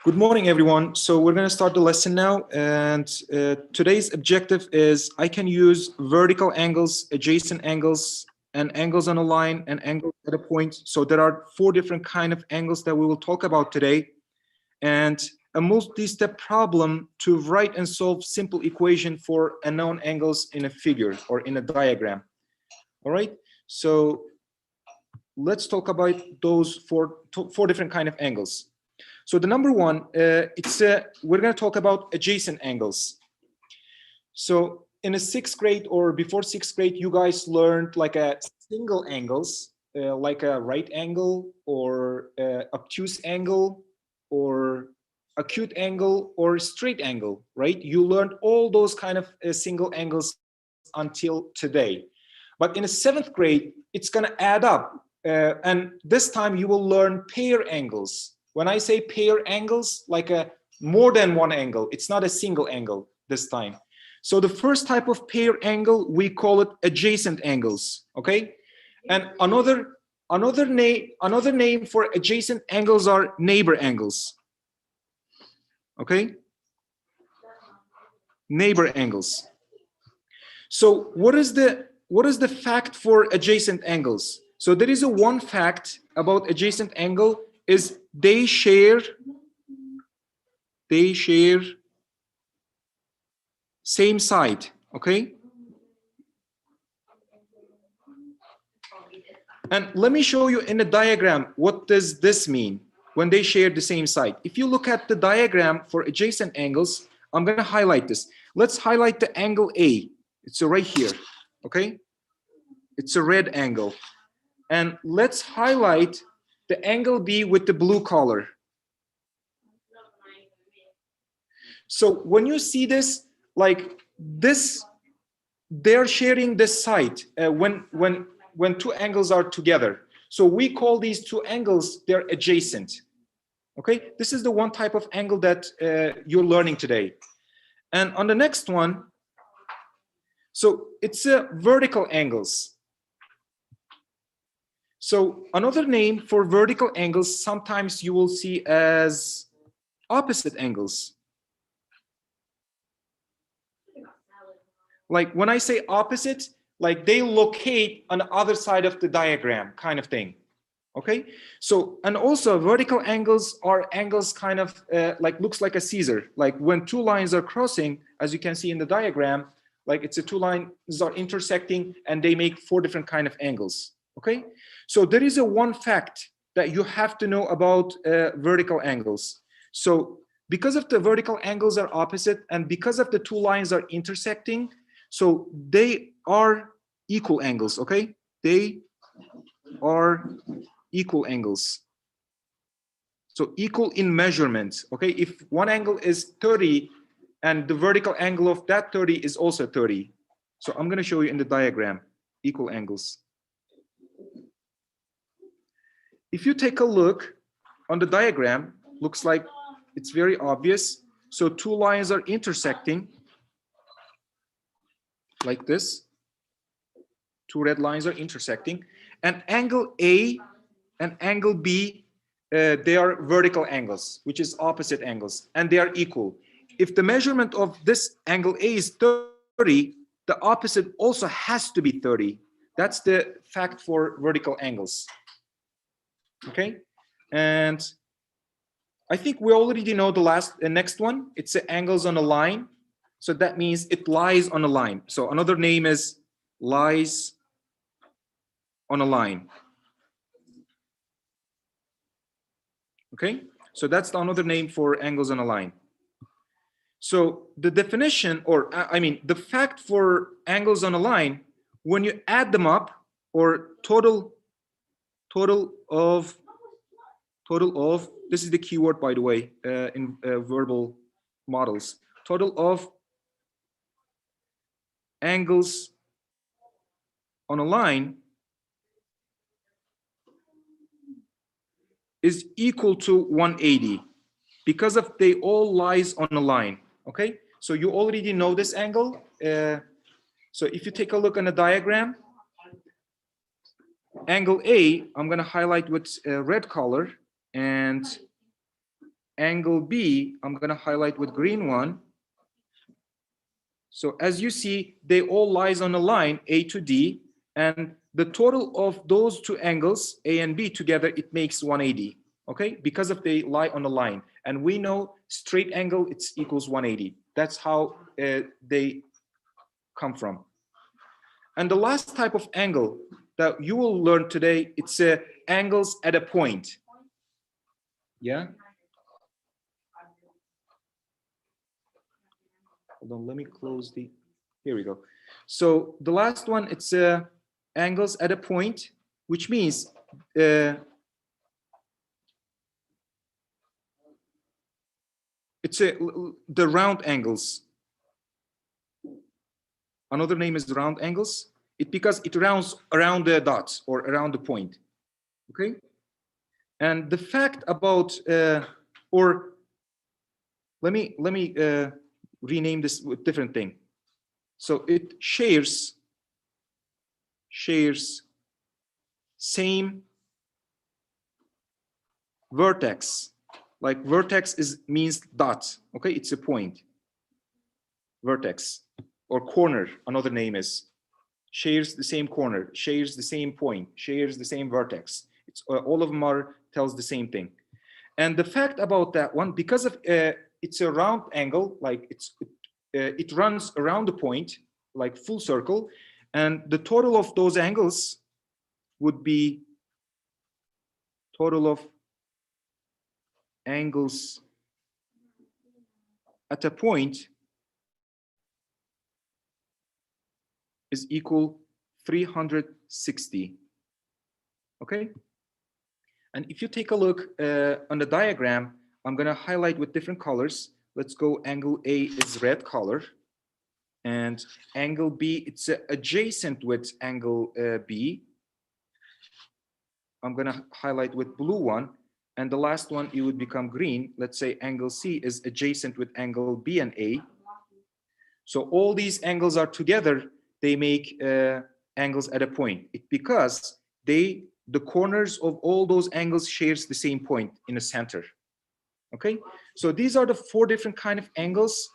Good morning, everyone. So we're going to start the lesson now. And today's objective is I can use vertical angles, adjacent angles, and angles on a line and angles at a point. So there are 4 different kind of angles that we will talk about today. And a multi-step problem to write and solve simple equation for unknown angles in a figure or in a diagram. All right. So let's talk about those four different kind of angles. So the number one, we're going to talk about adjacent angles. So in a 6th grade or before 6th grade, you guys learned like a single angles, like a right angle or obtuse angle or acute angle or straight angle, right? You learned all those kind of single angles until today. But in a 7th grade, it's going to add up. And this time you will learn pair angles. When I say pair angles, like a more than one angle, it's not a single angle this time. So the first type of pair angle, we call it adjacent angles, okay? And another name for adjacent angles are neighbor angles, okay? Neighbor angles. So what is the fact for adjacent angles? So there is a one fact about adjacent angle is they share same side, okay? And let me show you in the diagram, what does this mean when they share the same side? If you look at the diagram for adjacent angles, I'm going to highlight this. Let's highlight the angle A. It's right here, okay? It's a red angle. And let's highlight the angle B with the blue color. So when you see this, like this, they're sharing this side when 2 angles are together. So we call these 2 angles, they're adjacent. Okay, this is the one type of angle that you're learning today. And on the next one, so it's vertical angles. So another name for vertical angles, sometimes you will see as opposite angles. Like when I say opposite, like they locate on the other side of the diagram kind of thing. Okay, so and also vertical angles are angles kind of like looks like a Caesar. Like when 2 lines are crossing, as you can see in the diagram, like it's a 2 lines are intersecting and they make 4 different kind of angles. Okay, so there is a one fact that you have to know about vertical angles. So because of the vertical angles are opposite and because of the 2 lines are intersecting, so they are equal angles, okay? They are equal angles. So equal in measurement, okay? If one angle is 30 and the vertical angle of that 30 is also 30. So I'm gonna show you in the diagram, equal angles. If you take a look on the diagram, looks like it's very obvious. So 2 lines are intersecting like this. 2 red lines are intersecting, and angle A and angle B, they are vertical angles, which is opposite angles, and they are equal. If the measurement of this angle A is 30, the opposite also has to be 30. That's the fact for vertical angles. Okay, and I think we already know the next one. It's the angles on a line. So that means it lies on a line. So another name is lies on a line. Okay, so that's another name for angles on a line. So the definition, or I mean, the fact for angles on a line, when you add them up, or total of, this is the keyword, by the way, in verbal models, total of angles on a line is equal to 180 because of they all lies on a line. Okay, so you already know this angle. So if you take a look on the diagram, angle A, I'm going to highlight with red color, and angle B, I'm going to highlight with green one. So as you see, they all lies on a line A to D, and the total of those two angles, A and B together, it makes 180. Okay, because of they lie on a line, and we know straight angle it's equals 180. That's how they come from. And the last type of angle that you will learn today, it's angles at a point. Yeah. Hold on, let me close the. Here we go. So the last one, it's angles at a point, which means it's the round angles. Another name is round angles. It because it rounds around the dots or around the point. Okay. And the fact about or let me rename this with different thing. So it shares same vertex. Like vertex means dot. Okay, it's a point. Vertex or corner, another name is. Shares the same corner, shares the same point, shares the same vertex. It's all of them tells the same thing. And the fact about that one, because of it's a round angle, like it runs around the point, like full circle, and the total of those angles would be total of angles at a point is equal 360. Okay. And if you take a look on the diagram, I'm going to highlight with different colors. Let's go. Angle A is red color, and angle B, it's adjacent with angle B. I'm going to highlight with blue one, and the last one, it would become green. Let's say angle C is adjacent with angle B and A. So all these angles are together, they make angles at a point. Because the corners of all those angles shares the same point in the center. Okay, so these are the 4 different kind of angles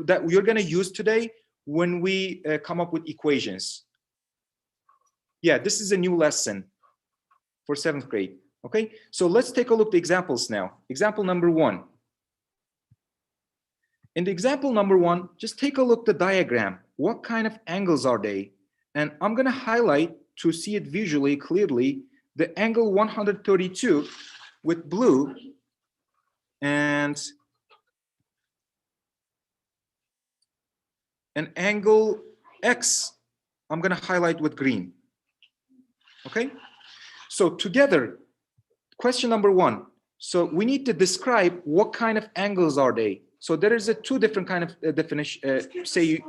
that we're going to use today when we come up with equations. Yeah, this is a new lesson for 7th grade. Okay, so let's take a look at the examples now. Example number 1. In the example number 1, just take a look at the diagram. What kind of angles are they? And I'm going to highlight to see it visually clearly the angle 132 with blue, and an angle X I'm going to highlight with green. Okay, so together, question number 1. So we need to describe what kind of angles are they. So there is a 2 different kind of definition. Say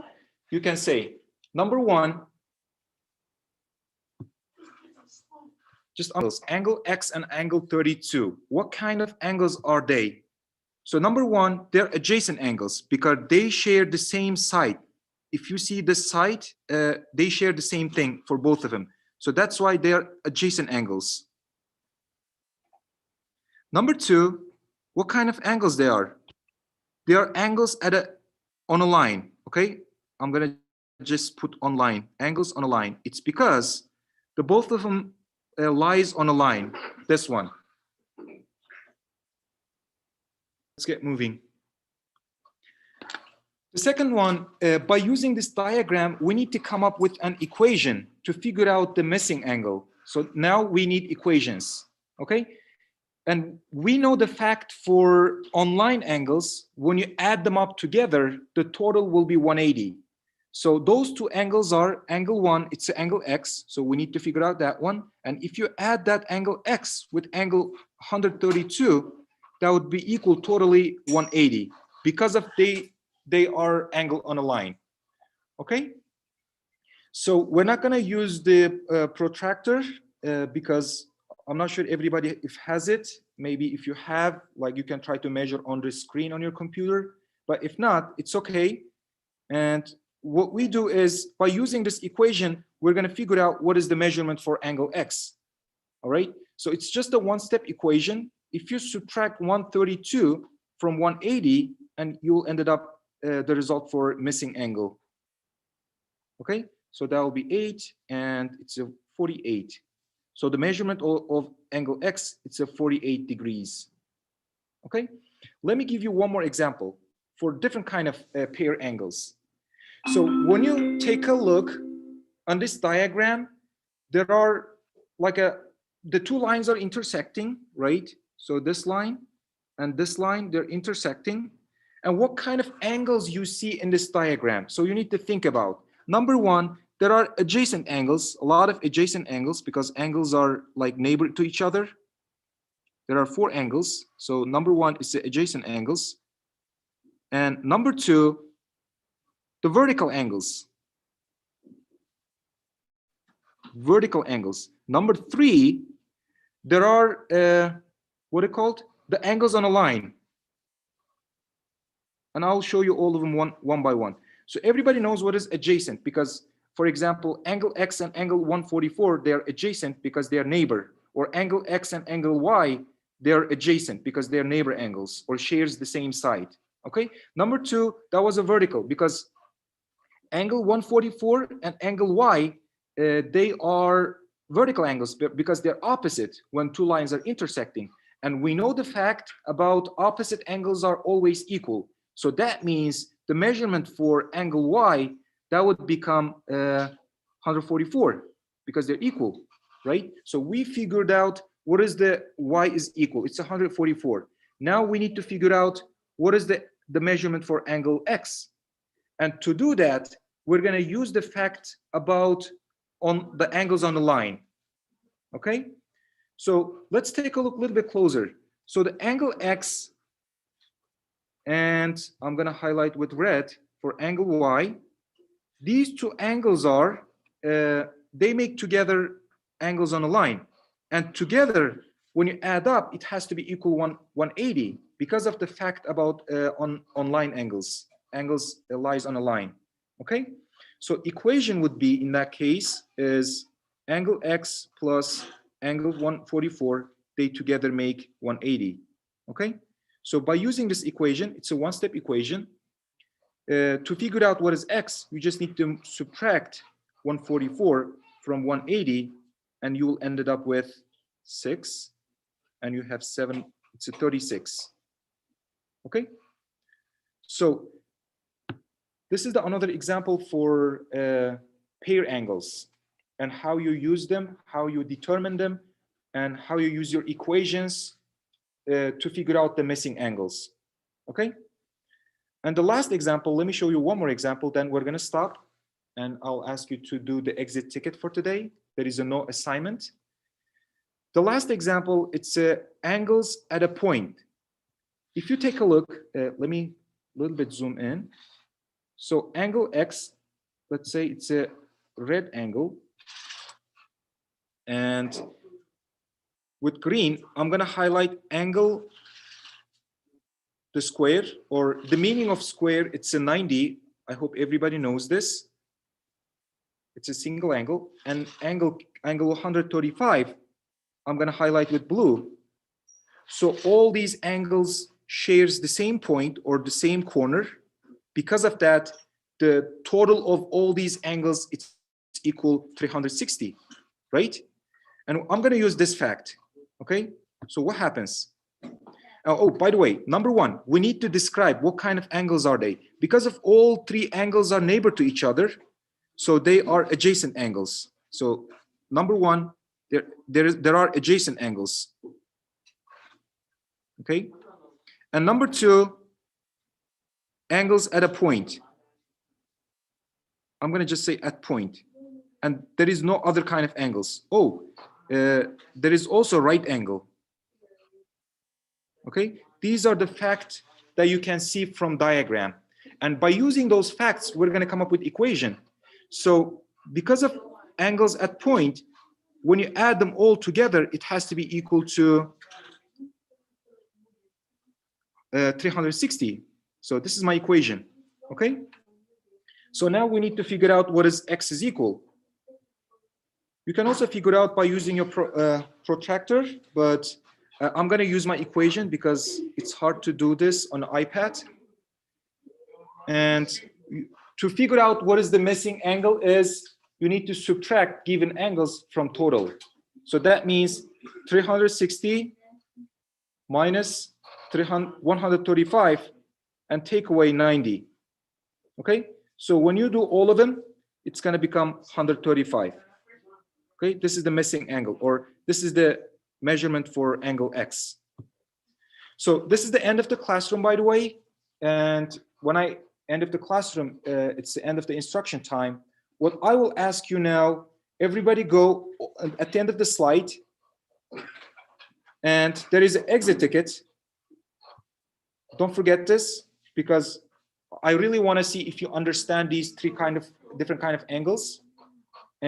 you can say number 1, just angles, angle X and angle 32. What kind of angles are they? So number 1, they're adjacent angles because they share the same side. If you see the side, they share the same thing for both of them. So that's why they are adjacent angles. Number 2, what kind of angles they are? They are angles on a line. Okay, I'm gonna just put on line, angles on a line. It's because the both of them lies on a line. This one. Let's get moving. The second one, by using this diagram, we need to come up with an equation to figure out the missing angle. So now we need equations. Okay. And we know the fact for online angles, when you add them up together, the total will be 180. So those 2 angles are angle 1, it's an angle X. So we need to figure out that one. And if you add that angle X with angle 132, that would be equal totally 180 because of they are angle on a line. Okay. So we're not going to use the protractor because I'm not sure everybody if has it. Maybe if you have, like, you can try to measure on the screen on your computer, but if not, it's okay. And what we do is by using this equation, we're going to figure out what is the measurement for angle X. All right. So it's just a 1-step equation. If you subtract 132 from 180, and you'll ended up the result for missing angle. Okay, so that will be 8, and it's a 48. So the measurement of angle X, it's a 48 degrees. Okay, let me give you one more example for different kind of pair angles. So when you take a look on this diagram, there are like the two lines are intersecting, right? So this line and this line, they're intersecting. And what kind of angles you see in this diagram? So you need to think about. Number one, there are adjacent angles, a lot of adjacent angles, because angles are like neighbor to each other. There are 4 angles. So number one is the adjacent angles. And number two, the vertical angles. Vertical angles. Number three, there are what are called? The angles on a line. And I'll show you all of them one by one. So everybody knows what is adjacent, because, for example, angle X and angle 144, they are adjacent because they are neighbor. Or angle X and angle Y, they are adjacent because they are neighbor angles or shares the same side. Okay. Number two, that was a vertical, because angle 144 and angle Y, they are vertical angles because they're opposite when two lines are intersecting. And we know the fact about opposite angles are always equal. So that means the measurement for angle Y, that would become 144 because they're equal, right? So we figured out what is the Y is equal. It's 144. Now we need to figure out what is the measurement for angle X. And to do that, we're going to use the fact about on the angles on the line. Okay, so let's take a look a little bit closer. So the angle X, and I'm going to highlight with red for angle Y. These two angles are, they make together angles on a line. And together, when you add up, it has to be equal 180 because of the fact about on line angles. Angles lies on a line. Okay, so equation would be, in that case, is angle X plus angle 144, they together make 180. Okay, so by using this equation, it's a one-step equation. To figure out what is X, you just need to subtract 144 from 180, and you will end up with 6, and you have 7, it's a 36. Okay, so this is another example for pair angles and how you use them, how you determine them, and how you use your equations to figure out the missing angles. Okay. And the last example, let me show you one more example, then we're going to stop and I'll ask you to do the exit ticket for today. There is no assignment. The last example, it's angles at a point. If you take a look, let me a little bit zoom in. So angle X, let's say it's a red angle. And with green, I'm going to highlight angle, the square, or the meaning of square, it's a 90. I hope everybody knows this. It's a single angle. And angle 135, I'm going to highlight with blue. So all these angles shares the same point or the same corner. Because of that, the total of all these angles, it's equal 360, right? And I'm going to use this fact. Okay, so what happens? Oh, by the way, number one, we need to describe what kind of angles are they. Because of all three angles are neighbor to each other, so they are adjacent angles. So number one, there are adjacent angles. Okay, and number two, angles at a point. I'm going to just say at point, and there is no other kind of angles. Oh, there is also right angle. Okay, these are the facts that you can see from diagram, and by using those facts, we're going to come up with equation. So because of angles at point, when you add them all together, it has to be equal to 360. So this is my equation. Okay, so now we need to figure out what is X is equal. You can also figure out by using your protractor, but I'm going to use my equation because it's hard to do this on iPad. And to figure out what is the missing angle is you need to subtract given angles from total. So that means 360 minus 135 and take away 90. Okay, so when you do all of them, it's going to become 135. Okay, this is the missing angle, or this is the measurement for angle X. So this is the end of the classroom, by the way. And when I end of the classroom, it's the end of the instruction time. What I will ask you now, everybody go at the end of the slide, and there is an exit ticket. Don't forget this, because I really want to see if you understand these different kind of angles.